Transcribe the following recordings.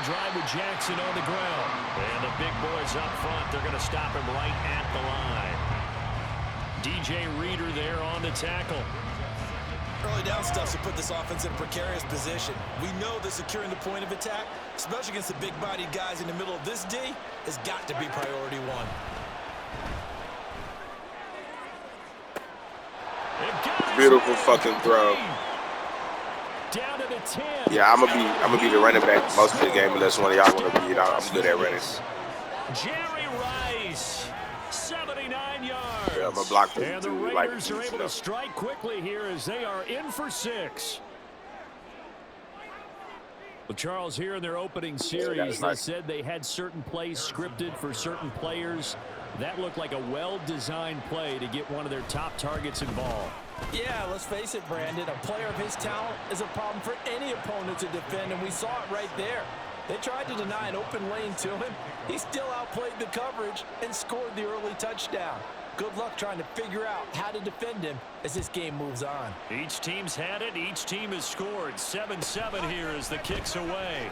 drive with Jackson on the ground. And the big boys up front, they're going to stop him right at the line. DJ Reader there on the tackle. Early down stuff to put this offense in a precarious position. We know that securing the point of attack, especially against the big-bodied guys in the middle of this D, has got to be priority one. Beautiful fucking throw. Down to the 10. Yeah, I'm gonna be the running back most of the game unless one of y'all want to be. I'm good at running. Jerry Rice, 79 yards. Yeah, I'm a block. And the Raiders are able to strike quickly here as they are in for 6. Well, Charles, here in their opening series, they said they had certain plays scripted for certain players. That looked like a well-designed play to get one of their top targets involved. Yeah, let's face it, Brandon. A player of his talent is a problem for any opponent to defend, and we saw it right there. They tried to deny an open lane to him. He still outplayed the coverage and scored the early touchdown. Good luck trying to figure out how to defend him as this game moves on. Each team's had it. Each team has scored. 7-7 here as the kick's away.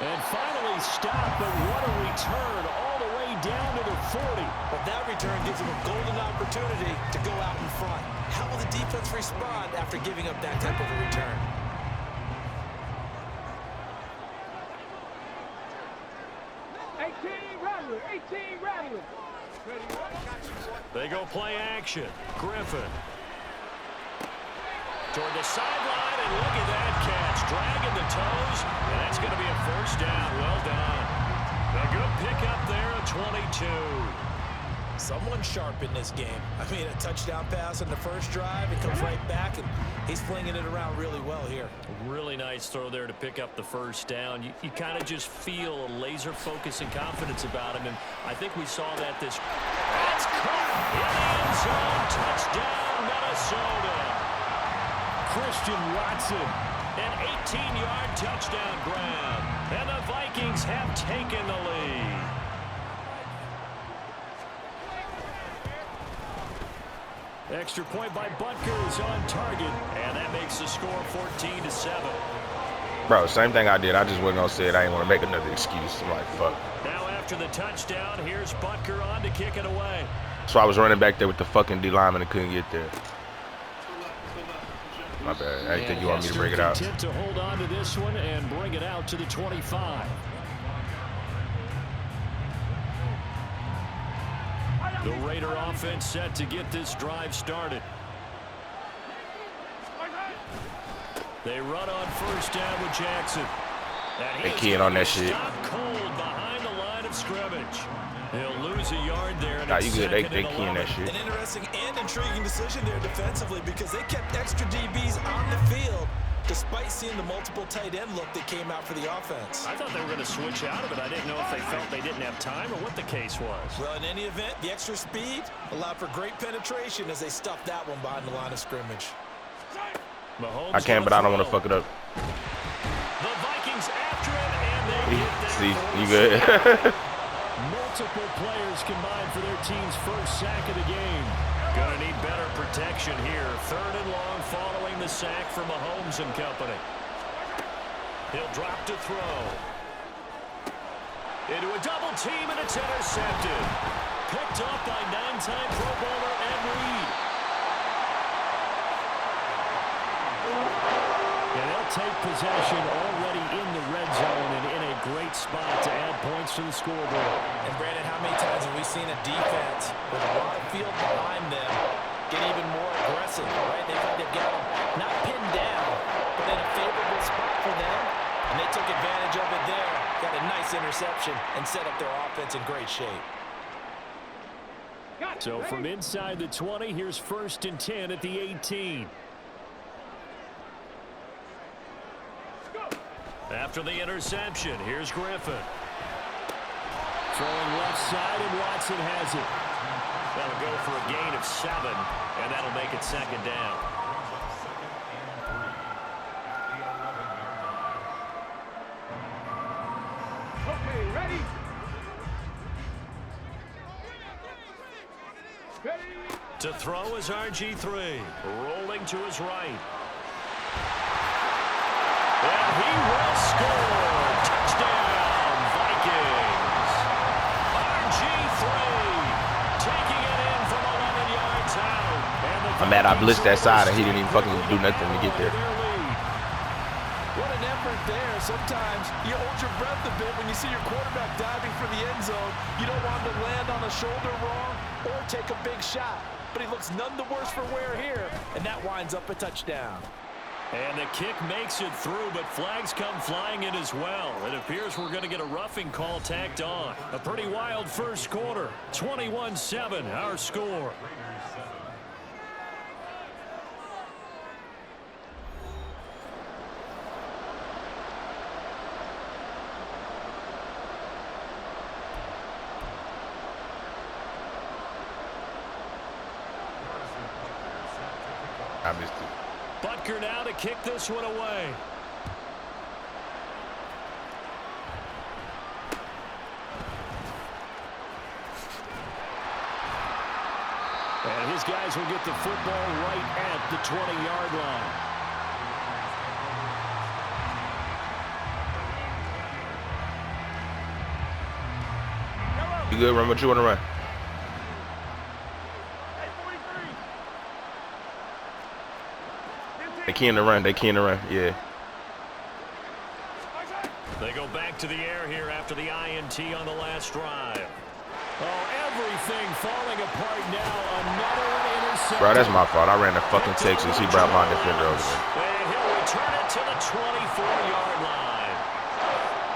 And finally stopped, but what a return all the way down to the 40. But that return gives him a golden opportunity to go out in front. How will the defense respond after giving up that type of a return? They go play action. Griffin. Toward the sideline, and look at that catch. Dragging the toes, and that's going to be a first down. Well done. A good pickup there at 22. Someone sharp in this game. I mean, a touchdown pass on the first drive. It comes right back, and he's flinging it around really well here. Really nice throw there to pick up the first down. You kind of just feel a laser focus and confidence about him, and I think we saw that this. That's caught in the end zone. Touchdown, Minnesota. Christian Watson, an 18-yard touchdown grab, and the Vikings have taken the lead. Extra point by Butker is on target, and that makes the score 14-7. Bro, same thing I did. I just wasn't gonna say it. I ain't want to make another excuse. I'm like, fuck. Now after the touchdown, here's Butker on to kick it away. So I was running back there with the fucking D lineman and couldn't get there. My bad. I didn't think you want me to bring it out. To hold on to this one and bring it out to the 25. The Raider offense set to get this drive started. They run on first down with Jackson. They keying on that shit. Cold behind the line of scrimmage. They'll lose a yard there. Nah, you good. They keying that shit. An interesting and intriguing decision there defensively because they kept extra DBs on the field despite seeing the multiple tight end look that came out for the offense. I thought they were going to switch out of it. I didn't know if they felt they didn't have time or what the case was. Well, in any event, the extra speed allowed for great penetration as they stuffed that one behind the line of scrimmage. Mahomes I can, but I don't want to fuck it up. The Vikings after him, and they get See, you good? Multiple players combined for their team's first sack of the game. Gonna need better protection here. 3rd and long following the sack from Mahomes and company. He'll drop to throw. Into a double team, and it's intercepted. Picked up by 9-time Pro Bowler Ed Reed. And they'll take possession already in the red zone and in a great spot to add points to the scoreboard. And Brandon, how many times have we seen a defense with a lot of field behind them get even more aggressive, right? They thought they've got them not pinned down, but in a favorable spot for them, and they took advantage of it there. Got a nice interception and set up their offense in great shape. So from inside the 20, here's 1st and 10 at the 18. After the interception, here's Griffin. Throwing left side, and Watson has it. That'll go for a gain of 7, and that'll make it 2nd down. Okay, ready? To throw is RG3. Rolling to his right. And he will score. Touchdown, Vikings. RG3 taking it in from 11 yards out. I'm mad I blitzed that side and he didn't even fucking do nothing to get there. What an effort there. Sometimes you hold your breath a bit when you see your quarterback diving for the end zone. You don't want him to land on a shoulder wrong or take a big shot. But he looks none the worse for wear here, and that winds up a touchdown. And the kick makes it through, but flags come flying in as well. It appears we're going to get a roughing call tacked on. A pretty wild first quarter. 21-7, our score. I missed it. Butker now to kick this one away. And his guys will get the football right at the 20-yard line. You good? Run what you want to run. They keen to run. They keen to run. Yeah. They go back to the air here after the INT on the last drive. Oh, everything falling apart now. Another interception. Bro, that's my fault. I ran to fucking Texas. He brought my defender over there. And he'll return it to the 24-yard line.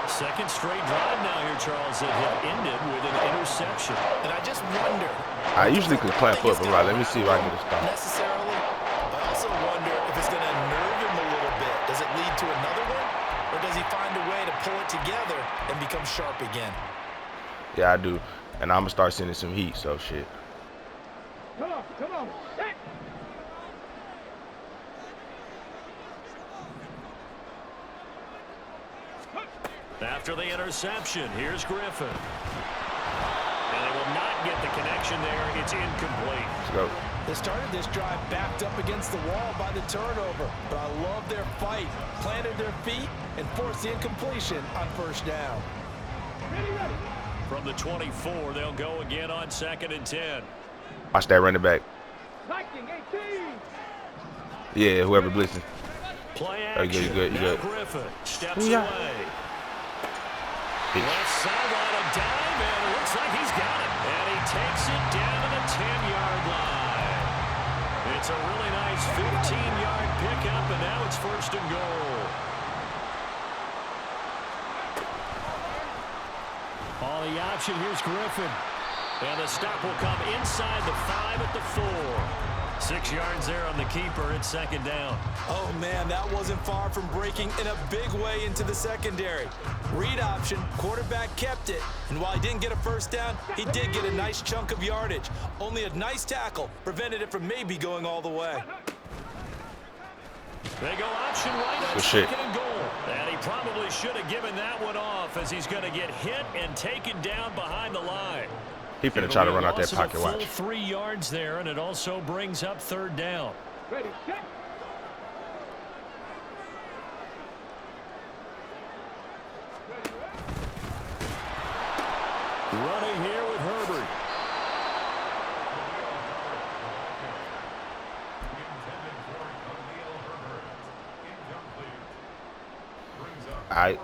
Second straight drive now here, Charles, that have ended with an interception. And I just wonder. I usually could clamp up, but right, let me see if I can get a stop. Necessarily. I also wonder if it's going to unnerve him a little bit. Does it lead to another one? Or does he find a way to pull it together and become sharp again? Yeah, I do. And I'm going to start sending some heat, so shit. Come on, come on. Hey. After the interception, here's Griffin. And they will not get the connection there. It's incomplete. Let's go. They started this drive backed up against the wall by the turnover, but I love their fight, planted their feet, and forced the incompletion on first down. Ready, ready. From the 24, they'll go again on 2nd and 10. Watch that running back. Viking 18. Yeah, whoever blitzing. Play Oh, action. you good, you good. Now Griffin steps Yeah. away. Bitch. Left sideline, a dive, and it looks like he's got it. And he takes it down to the 10-yard line. It's a really nice 15-yard pickup, and now it's 1st and goal. On the option, here's Griffin. And the stop will come inside the 5 at the 4. 6 yards there on the keeper. It's 2nd down. Oh, man, that wasn't far from breaking in a big way into the secondary. Read option, quarterback kept it, and while he didn't get a first down, he did get a nice chunk of yardage. Only a nice tackle prevented it from maybe going all the way. They go option right on 2nd and goal. And he probably should have given that one off as he's going to get hit and taken down behind the line. He finna try to run out that pocket, Full watch. 3 yards there, and it also brings up 3rd down. Ready, set. Running here with Herbert. Alright.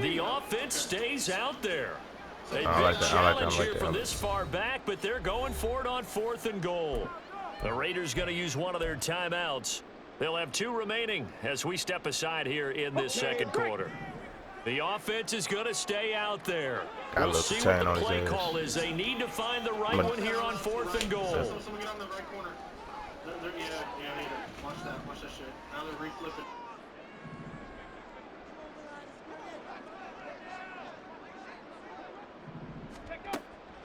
The offense stays out there. They've I been like that, I like that, I challenged like here that. from this far back, but they're going for it on 4th and goal. The Raiders going to use one of their timeouts. They'll have 2 remaining as we step aside here in this 2nd quarter. The offense is going to stay out there. Got a We'll little see turn what on the his play ass. call is. They need to find the right one here on 4th and goal. Someone get on the right corner. Yeah. Watch that shit. Now they're reflipping.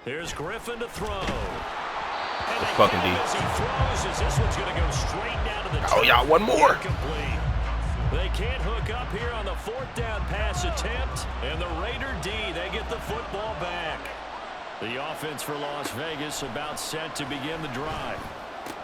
Here's Griffin to throw. Fucking D. As he throws, as this one's going to go straight down to the Oh, y'all, one more. Incomplete. They can't hook up here on the 4th down pass attempt. And the Raider D, they get the football back. The offense for Las Vegas about set to begin the drive.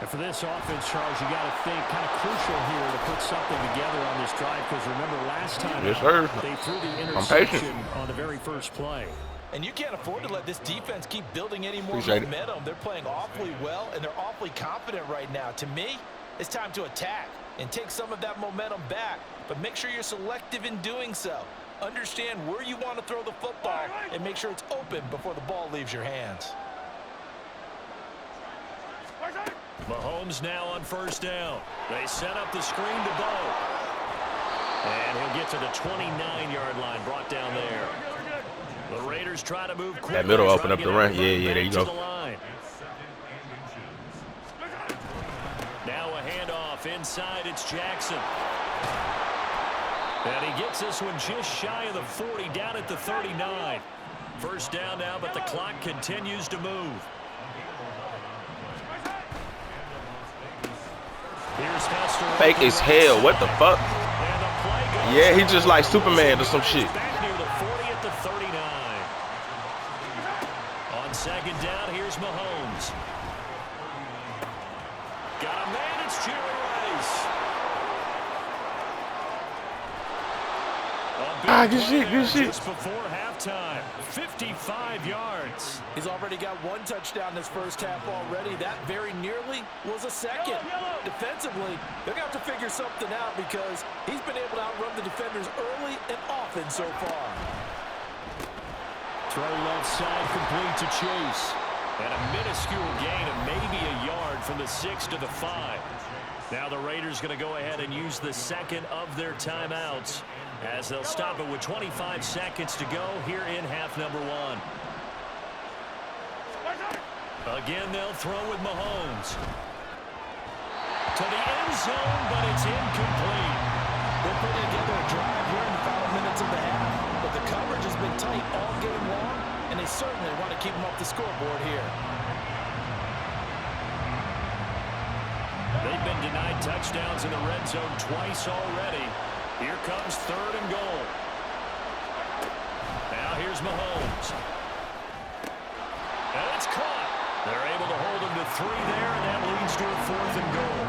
And for this offense, Charles, you got to think kind of crucial here to put something together on this drive, because remember last time they threw the interception on the very first play. And you can't afford to let this defense keep building any more momentum. They're playing awfully well, and they're awfully confident right now. To me, it's time to attack and take some of that momentum back, but make sure you're selective in doing so. Understand where you want to throw the football and make sure it's open before the ball leaves your hands. Mahomes now on 1st down. They set up the screen to Bo. And he'll get to the 29-yard line, brought down there. The Raiders try to move quickly. That middle open up the run. Yeah, there you go. Now a handoff inside. It's Jackson. And he gets this one just shy of the 40, down at the 39. 1st down now, but the clock continues to move. Fake as hell. What the fuck? Yeah, he just like Superman or some shit. Back near the 40 at the 39. On 2nd down, here's Mahomes. Got a man, it's Jerry Rice. Good shit. Just before halftime, 55 yards. He's already got 1 touchdown this first half already. That very nearly was a second. Defensively, they're going to have to figure something out because he's been able to outrun the defenders early and often so far. Throw left side complete to Chase. And a minuscule gain of maybe a yard from the 6 to the 5. Now the Raiders going to go ahead and use the 2nd of their timeouts as they'll stop it with 25 seconds to go here in half number 1. Again, they'll throw with Mahomes. To the end zone, but it's incomplete. They're putting together a drive here in the final minutes of the half, but the coverage has been tight all game long, and they certainly want to keep them off the scoreboard here. They've been denied touchdowns in the red zone twice already. Here comes 3rd and goal. Now here's Mahomes. And it's caught. They're able to hold him to 3 there, and that leads to a 4th and goal.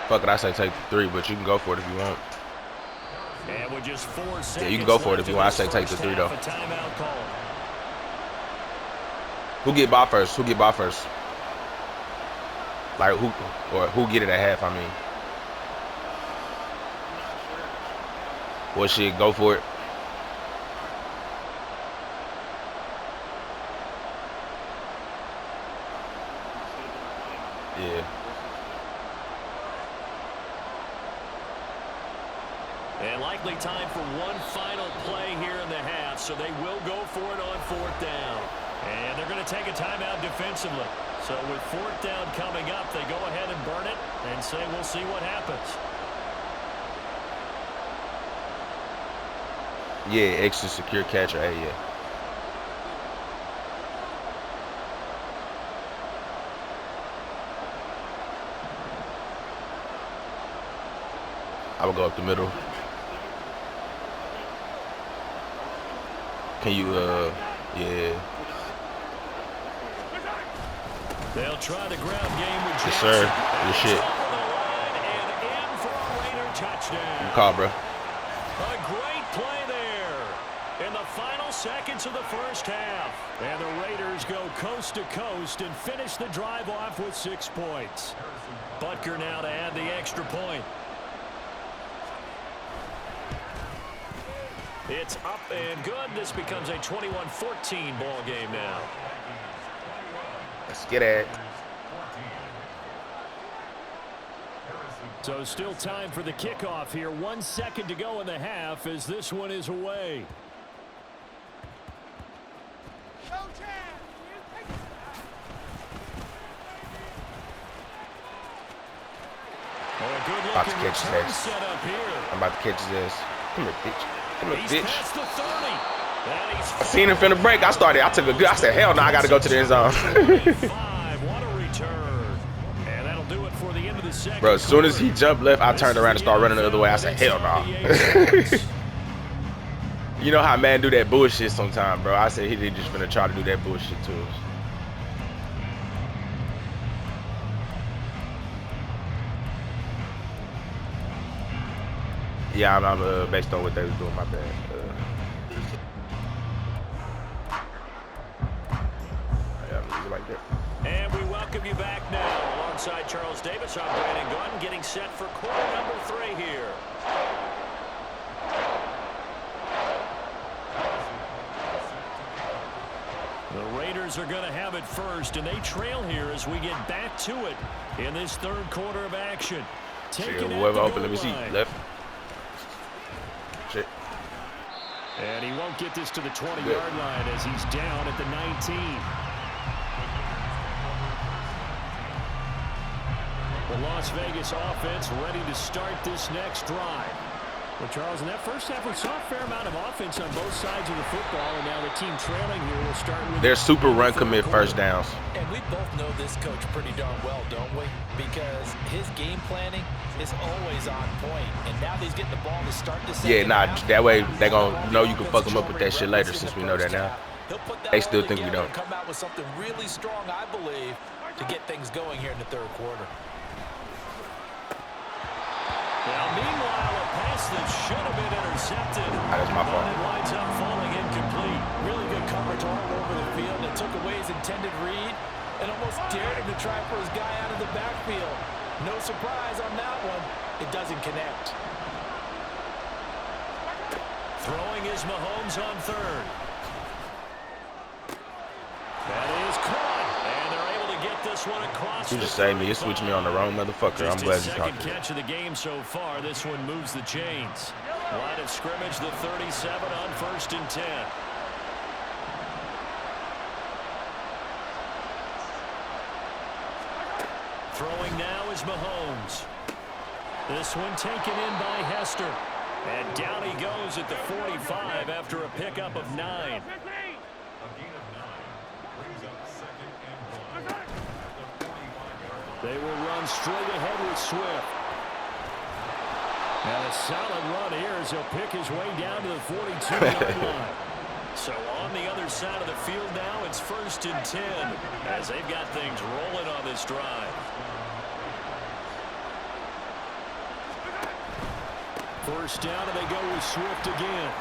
Fuck it, I say take the 3, but you can go for it if you want. And with just 4 seconds yeah, you can go for it if you want. I say take the 3 though. Who get ball first? Like who get it at half? I mean, well, shit, go for it. Yeah. And likely time for one final play here in the half, so they will go for it on 4th down. And they're going to take a timeout defensively. So with 4th down coming up, they go ahead and burn it and say we'll see what happens. Yeah, extra secure catcher. Hey, yeah. I will go up the middle. Can you, yeah. They'll try the ground game with Jackson. Yes, sir. Good shit. Good call, bro. A great play there in the final seconds of the first half. And the Raiders go coast to coast and finish the drive off with 6 points. Butker now to add the extra point. It's up and good. This becomes a 21-14 ball game now. Let's get it. So still time for the kickoff here. 1 second to go in the half as this one is away. About to catch his ass. I'm about to catch his ass. Come here, bitch. Come here, bitch. Past the 30. I seen him finna break. I took a good. I said, hell no, I got to go to the end zone. Bro, as soon as he jumped left, I turned around and started running the other way. I said, hell no. You know how man do that bullshit sometimes, bro. I said he just finna try to do that bullshit to us. Yeah, I'm based on what they was doing, my bad. Like that. And we welcome you back now. Alongside Charles Davis, I'm Brandon Gunn, getting set for quarter number 3 here. The Raiders are going to have it first, and they trail here as we get back to it in this third quarter of action. Whoever open, let me see. Left. Shit. And he won't get this to the 20-yard line as he's down at the 19. The Las Vegas offense ready to start this next drive. Well, Charles, in that first half, we saw a fair amount of offense on both sides of the football, and now the team trailing here will start with their super run commit first downs. And we both know this coach pretty darn well, don't we? Because his game planning is always on point, and now he's getting the ball to start the second half. That way they're going to know you can fuck them up with that shit later since we know that now. They still think we don't. Come out with something really strong, I believe, to get things going here in the third quarter. Now, meanwhile, a pass that should have been intercepted. That's my fault. It winds up falling incomplete. Really good coverage all over the field. It took away his intended read and almost dared him to try for his guy out of the backfield. No surprise on that one. It doesn't connect. Throwing is Mahomes on third. That is caught. And they're able to get this one across. You just saved me. You switched me on the wrong motherfucker. I'm glad you talked to me. Second catch of the game so far. This one moves the chains. Line of scrimmage, the 37 on 1st and 10. Throwing now is Mahomes. This one taken in by Hester. And down he goes at the 45 after a pickup of 9. They will run straight ahead with Swift. And a solid run here as he'll pick his way down to the 42-yard line. So on the other side of the field now, it's 1st and 10 as they've got things rolling on this drive. First down, and they go with Swift again.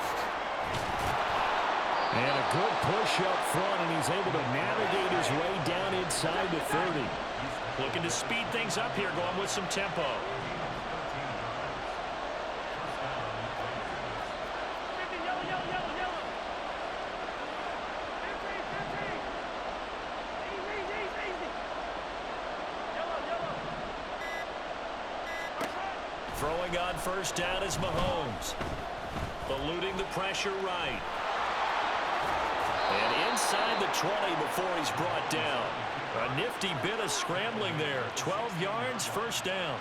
And a good push up front, and he's able to navigate his way down inside the 30. Looking to speed things up here, going with some tempo. Throwing on first down is Mahomes. Eluding the pressure right. And inside the 20 before he's brought down. A nifty bit of scrambling there. 12 yards, first down.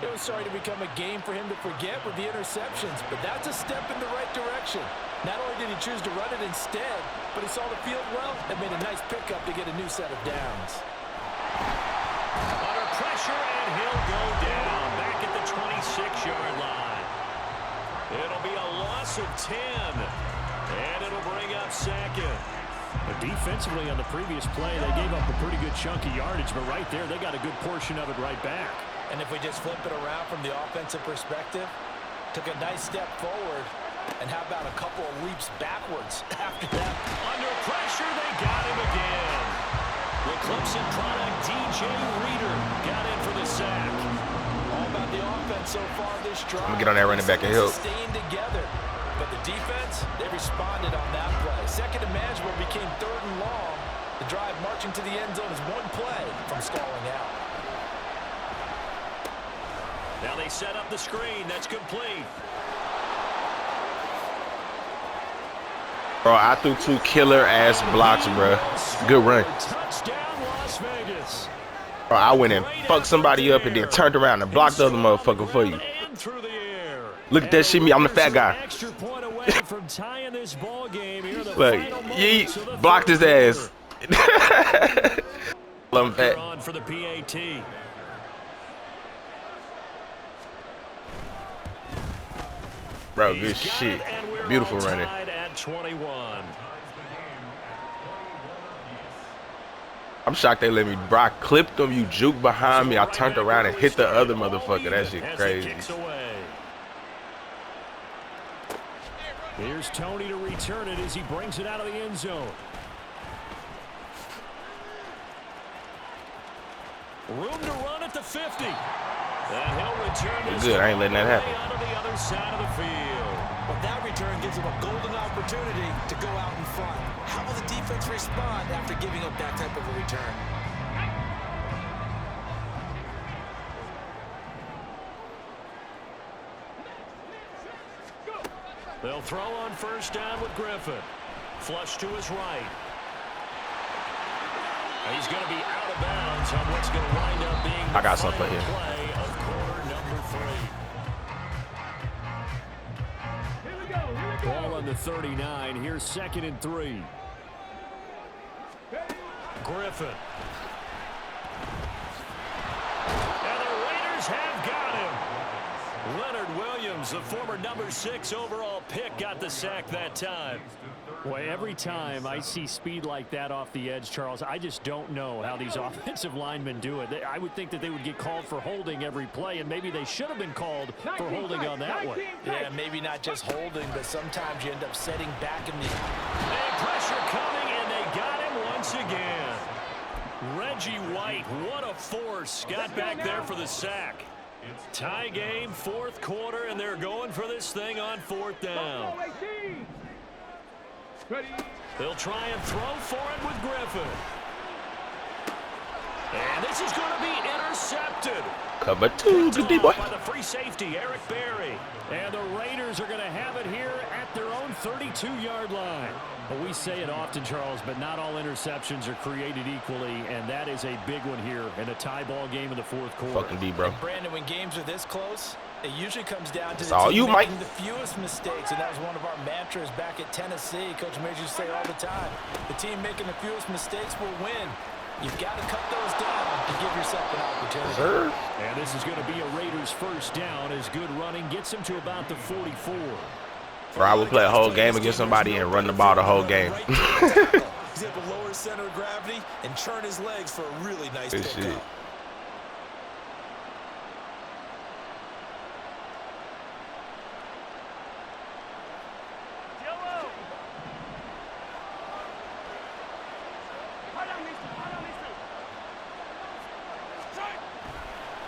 It was starting to become a game for him to forget with the interceptions, but that's a step in the right direction. Not only did he choose to run it instead, but he saw the field well and made a nice pickup to get a new set of downs. Under pressure, and he'll go down back at the 26-yard line. It'll be a loss of 10, and it'll bring up second. But defensively on the previous play, they gave up a pretty good chunk of yardage, but right there, they got a good portion of it right back. And if we just flip it around from the offensive perspective, took a nice step forward, and how about a couple of leaps backwards after that? Under pressure, they got him again. The Clemson product, DJ Reader, got in for the sack. All about the offense so far this drive. I'm going to get on that running back and help. Staying together. But the defense, they responded on that play. Second and manageable became 3rd and long. The drive marching to the end zone is one play from stalling out. Now they set up the screen. That's complete. Bro, I threw 2 killer-ass blocks, bro. Good run. Touchdown, Las Vegas. Bro, I went and fucked somebody up and then turned around and blocked the other motherfucker for you. And through the air. Look at that shit, me. I'm the fat guy. Extra point away away from tying this ball game here. Look, he blocked his ass. On for the PAT. Bro, good shit. Beautiful running. At 21. I'm shocked they let me. Bro, I clipped him. You juke behind me. I turned around and hit the other motherfucker. That shit crazy. Here's Tony to return it as he brings it out of the end zone. Room to run at the 50. And he'll return this good. I ain't letting that happen. On the other side of the field. But that return gives him a golden opportunity to go out in front. How will the defense respond after giving up that type of a return? They'll throw on first down with Griffin. Flush to his right. He's going to be out of bounds on what's going to wind up being the I got something here. play of quarter number 3. Here we go. Ball on the 39. Here's 2nd and 3. Griffin. And the Raiders have got him. Leonard Williams, the former number 6 overall pick, got the sack that time. Boy, every time I see speed like that off the edge, Charles, I just don't know how these offensive linemen do it. I would think that they would get called for holding every play, and maybe they should have been called for holding on that one. Yeah, maybe not just holding, but sometimes you end up setting back in the... And pressure coming, and they got him once again. Reggie White, what a force, got back there for the sack. Tie game, 4th quarter, and they're going for this thing on 4th down. They'll try and throw for it with Griffin. And this is going to be intercepted. Cover 2, good D boy. By the free safety, Eric Berry. And the Raiders are going to have it here at their own 32-yard line. Well, we say it often, Charles, but not all interceptions are created equally, and that is a big one here in a tie ball game in the 4th quarter. Fucking D, bro. And Brandon, when games are this close, it usually comes down to It's the all team you, Mike. making the fewest mistakes, and that was one of our mantras back at Tennessee. Coach Major used to say all the time, the team making the fewest mistakes will win. You've got to cut those down to give yourself an opportunity. Sir. And this is going to be a Raiders first down as good running gets him to about the 44. Bro, I will play a whole game against somebody and run the ball the whole game. He's able to lower his center of gravity and turn his legs for a really nice Good pickup. shit.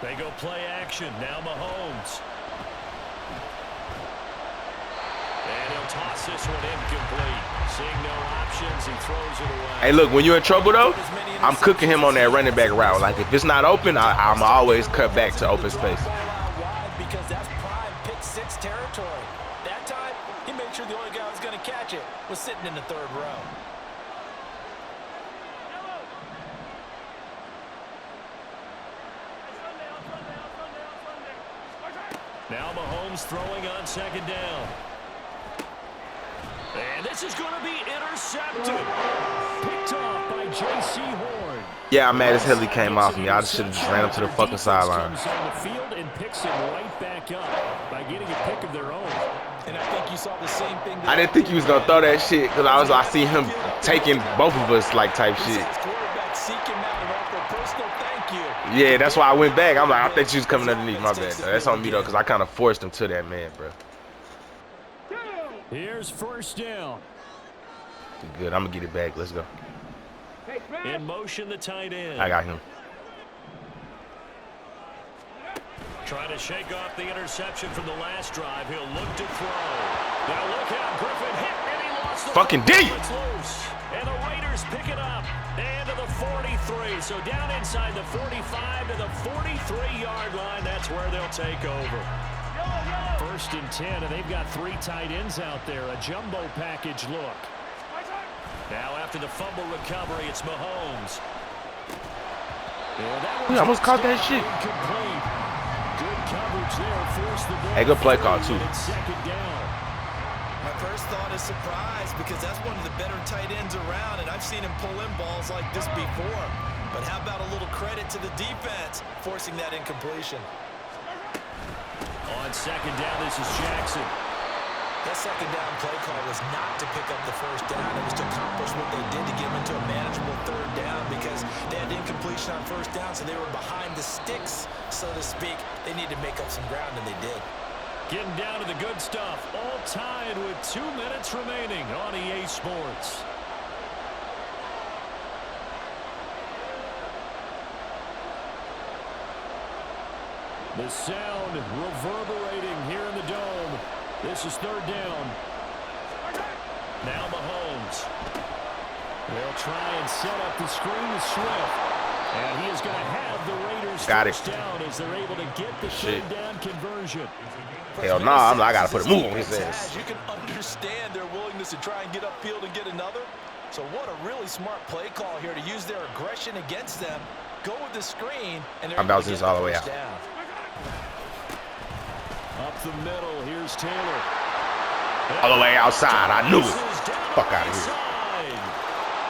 They go play action. Now Mahomes. And he'll toss this one incomplete. Seeing no options, he throws it away. Hey, look, when you're in trouble, though, I'm cooking him on that running back route. Like, if it's not open, I'm always cut back to open space. Because that's prime pick 6 territory. That time, he made sure the only guy who was going to catch it was sitting in the 3rd row. Now Mahomes throwing on 2nd down. And this is going to be intercepted. Picked off by J.C. Horn. Yeah, I'm mad as hell he came off me. I should have just ran him to the fucking sideline. Comes on the field and picks him right back up by getting a pick of their own. And I think you saw the same thing. I didn't think he was going to throw that shit because I see him taking both of us like type shit. Yeah, that's why I went back. I'm like, I think she was coming underneath. My bad. That's on me, though, because I kind of forced him to that man, bro. Here's first down. Good. I'm going to get it back. Let's go. In motion, the tight end. I got him. Trying to shake off the interception from the last drive. He'll look to throw. Now look out. Griffin hit, and he lost the fucking D. It's loose. And the Raiders pick it up. And to the 43. So down inside the 45 to the 43-yard line. That's where they'll take over. 1st and 10, and they've got 3 tight ends out there. A jumbo package look. Now after the fumble recovery, it's Mahomes. I almost caught that shit. Good coverage there. Forced the ball. Hey, good play call, too. 2nd down. My first thought is surprise because that's one of the better tight ends around, and I've seen him pull in balls like this before. But how about a little credit to the defense forcing that incompletion? On second down, this is Jackson. That second down play call was not to pick up the first down. It was to accomplish what they did to get them into a manageable third down because they had incompletion on first down, so they were behind the sticks, so to speak. They needed to make up some ground, and they did. Getting down to the good stuff. All tied with 2 minutes remaining on EA Sports. The sound reverberating here in the dome. This is third down. Now Mahomes. They'll try and set up the screen to Swift. And he is going to have the Raiders first down as they're able to get the third down conversion. Hell no, I got to put a move on his ass. You can understand their willingness to try and get upfield and get another. So what a really smart play call here to use their aggression against them. Go with the screen, and they're I'm bouncing this all the way out. Down. Up the middle, here's Taylor. All the way outside, I knew it. Fuck out of here.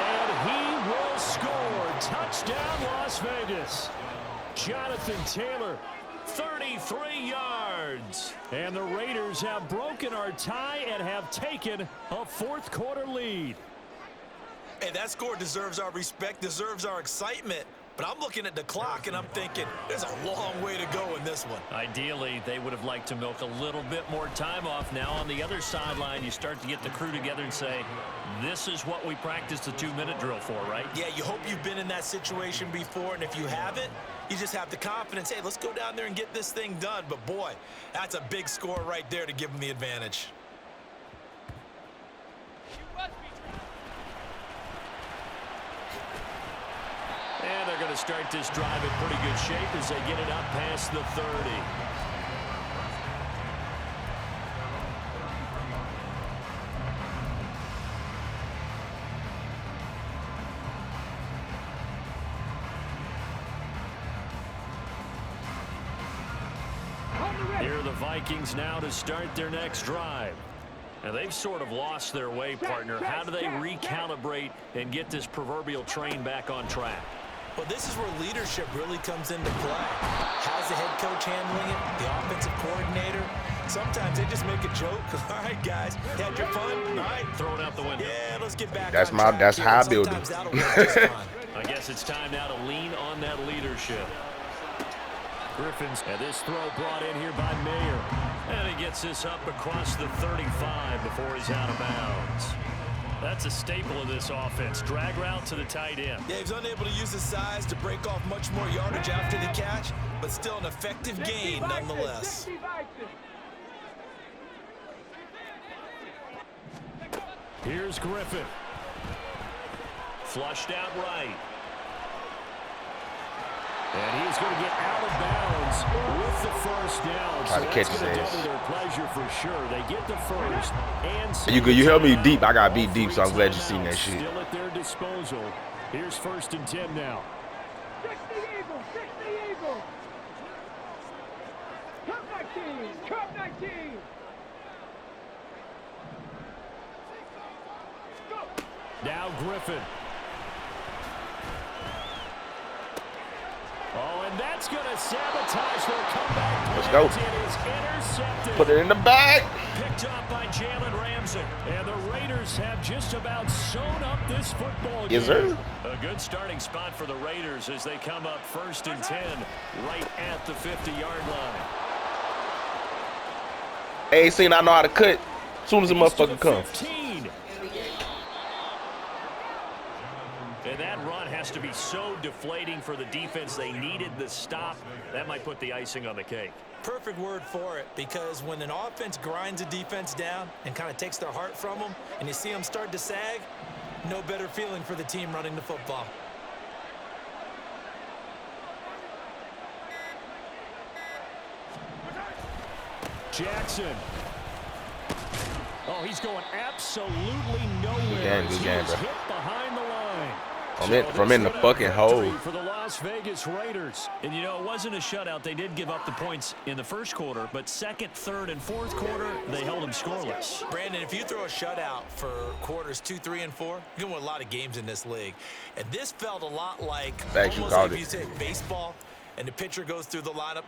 And he will score. Touchdown, Las Vegas. Jonathan Taylor, 33 yards. And the Raiders have broken our tie and have taken a fourth quarter lead. Hey, that score deserves our respect, deserves our excitement. But I'm looking at the clock, and I'm thinking there's a long way to go in this one. Ideally, they would have liked to milk a little bit more time off. Now on the other sideline, you start to get the crew together and say, this is what we practiced the 2-minute drill for, right? Yeah, you hope you've been in that situation before, and if you haven't, you just have the confidence, hey, let's go down there and get this thing done. But, boy, that's a big score right there to give them the advantage. And they're going to start this drive in pretty good shape as they get it up past the 30. Here are the Vikings now to start their next drive. And they've sort of lost their way, partner. How do they recalibrate and get this proverbial train back on track? Well, this is where leadership really comes into play. How's the head coach handling it? The offensive coordinator? Sometimes they just make a joke. All right, guys, had your fun? All right. Throw it out the window. Yeah, let's get back That's on track. that's how I build it. I guess it's time now to lean on that leadership. Griffins, and this throw brought in here by Mayer. And he gets this up across the 35 before he's out of bounds. That's a staple of this offense. Drag route to the tight end. Yeah, he's unable to use his size to break off much more yardage after the catch, but still an effective gain nonetheless. Here's Griffin. Flushed out right. And he's going to get out of bounds with the first down. So that's going to double their pleasure for sure. They get the first. And you held me deep. I got beat deep, so I'm glad you seen that shit. Still at their disposal. Here's 1st and 10 now. 60 Eagles, 60 Eagles. Cup 19. Go. Now Griffin. Oh, and that's going to sabotage their comeback. Let's go. It is intercepted. Put it in the bag. Picked up by Jalen Ramsey. And the Raiders have just about sewn up this football game. Yes, sir. A good starting spot for the Raiders as they come up 1st and 10 right at the 50-yard line. Hey, seen I know how to cut as soon as the motherfucker comes. And that run has to be so deflating for the defense. They needed the stop. That might put the icing on the cake. Perfect word for it, because when an offense grinds a defense down and kind of takes their heart from them, and you see them start to sag, no better feeling for the team running the football. Jackson. Oh, he's going absolutely nowhere. Good game, He is hit behind the line. From in the fucking hole. For the Las Vegas Raiders. And, you know, it wasn't a shutout. They did give up the points in the first quarter, but second, third, and fourth quarter, they held them scoreless. Brandon, if you throw a shutout for quarters 2, 3, and 4, you're going to win a lot of games in this league. And this felt a lot like Thanks, you almost called like it. you say baseball, and the pitcher goes through the lineup.